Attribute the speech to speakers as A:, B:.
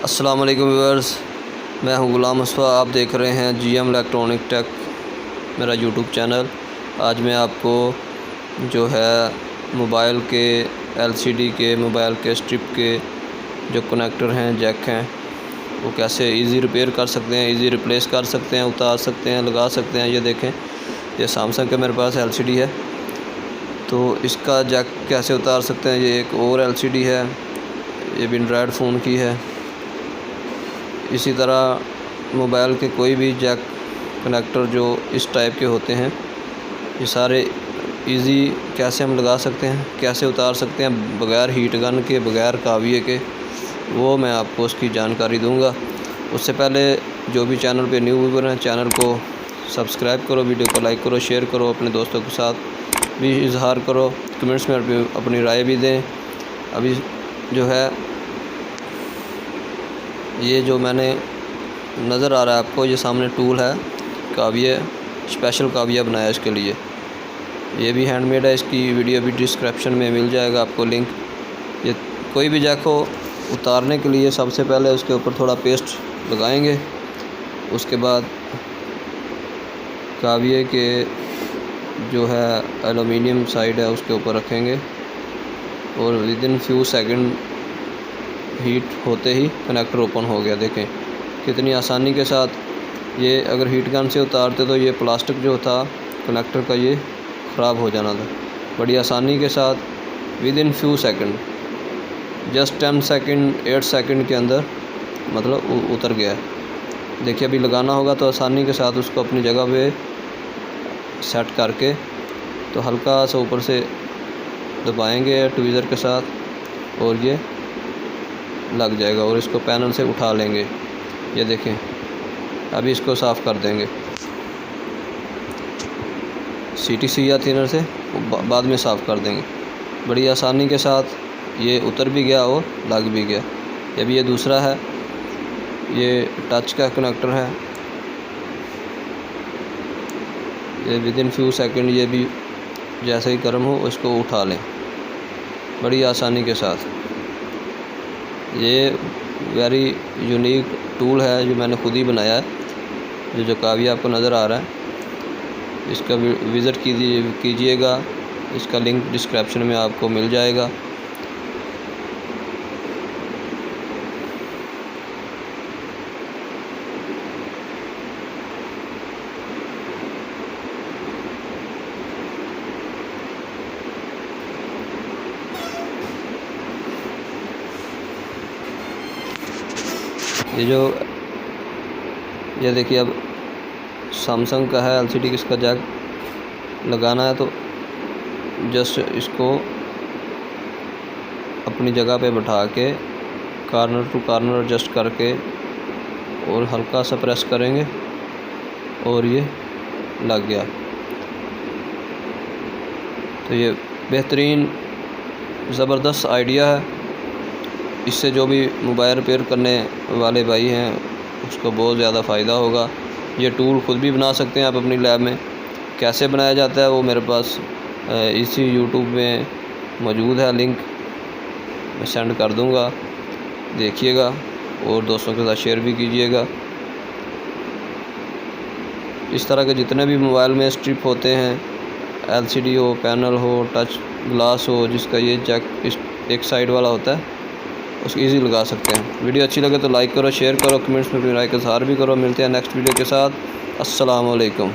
A: अस्सलाम वालेकुम व्यूअर्स, मैं हूं गुलाम मुस्तफ़ा। आप देख रहे हैं जीएम इलेक्ट्रॉनिक टेक मेरा यूट्यूब चैनल। आज मैं आपको जो है मोबाइल के एलसीडी के मोबाइल के स्ट्रिप के जो कनेक्टर हैं, जैक हैं, वो कैसे इजी रिपेयर कर सकते हैं, इजी रिप्लेस कर सकते हैं, उतार सकते हैं, लगा सकते हैं। ये देखें, ये सैमसंग के मेरे पास एलसीडी है, तो इसका जैक कैसे उतार सकते हैं। ये एक और एलसीडी है, ये भी एंड्रॉयड फ़ोन की है। इसी तरह मोबाइल के कोई भी जैक कनेक्टर जो इस टाइप के होते हैं, ये सारे इजी कैसे हम लगा सकते हैं, कैसे उतार सकते हैं बग़ैर हीट गन के, बग़ैर काविये के, वो मैं आपको उसकी जानकारी दूंगा। उससे पहले जो भी चैनल पे न्यू व्यूअर हैं, चैनल को सब्सक्राइब करो, वीडियो को लाइक करो, शेयर करो, अपने दोस्तों के साथ भी इजहार करो, कमेंट्स में अपनी राय भी दें। अभी जो है ये जो मैंने नज़र आ रहा है आपको, ये सामने टूल है, काविया, स्पेशल काविया बनाया इसके लिए। ये भी हैंडमेड है, इसकी वीडियो भी डिस्क्रिप्शन में मिल जाएगा आपको लिंक। ये कोई भी जैक को उतारने के लिए सबसे पहले उसके ऊपर थोड़ा पेस्ट लगाएंगे, उसके बाद काविये के जो है एलुमिनियम साइड है उसके ऊपर रखेंगे और विदिन फ्यू सेकंड हीट होते ही कनेक्टर ओपन हो गया। देखें कितनी आसानी के साथ। ये अगर हीट गन से उतारते तो ये प्लास्टिक जो था कनेक्टर का, ये ख़राब हो जाना था। बड़ी आसानी के साथ within few second, just 10 second 8 second के अंदर मतलब उतर गया है। देखिए, अभी लगाना होगा तो आसानी के साथ उसको अपनी जगह पे सेट करके, तो हल्का सा ऊपर से दबाएंगे ट्वीज़र के साथ और ये लग जाएगा और इसको पैनल से उठा लेंगे। ये देखें, अभी इसको साफ़ कर देंगे सीटीसी या थिनर से, बाद में साफ़ कर देंगे। बड़ी आसानी के साथ ये उतर भी गया और लग भी गया। अभी ये दूसरा है, ये टच का कनेक्टर है, ये विदिन फ्यू सेकंड ये भी जैसे ही गर्म हो इसको उठा लें बड़ी आसानी के साथ। ये वेरी यूनिक टूल है जो मैंने खुद ही बनाया है। जो काविया आपको नज़र आ रहा है, इसका विज़िट कीजिएगा, इसका लिंक डिस्क्रिप्शन में आपको मिल जाएगा। ये देखिए, अब सैमसंग का है एलसीडी, किसका जैक लगाना है तो जस्ट इसको अपनी जगह पे बैठा के कॉर्नर टू कॉर्नर एडजस्ट करके और हल्का सा प्रेस करेंगे और ये लग गया। तो ये बेहतरीन ज़बरदस्त आइडिया है। इससे जो भी मोबाइल रिपेयर करने वाले भाई हैं उसको बहुत ज़्यादा फ़ायदा होगा। ये टूल खुद भी बना सकते हैं आप अपनी लैब में। कैसे बनाया जाता है वो मेरे पास इसी यूट्यूब में मौजूद है, लिंक मैं सेंड कर दूंगा, देखिएगा और दोस्तों के साथ शेयर भी कीजिएगा। इस तरह के जितने भी मोबाइल में स्ट्रिप होते हैं, एलसीडी हो, पैनल हो, टच ग्लास हो, जिसका ये जैक एक साइड वाला होता है, उसको ईजी लगा सकते हैं। वीडियो अच्छी लगे तो लाइक करो, शेयर करो, कमेंट्स में अपनी राय का इज़हार भी करो। मिलते हैं नेक्स्ट वीडियो के साथ। अस्सलाम वालेकुम।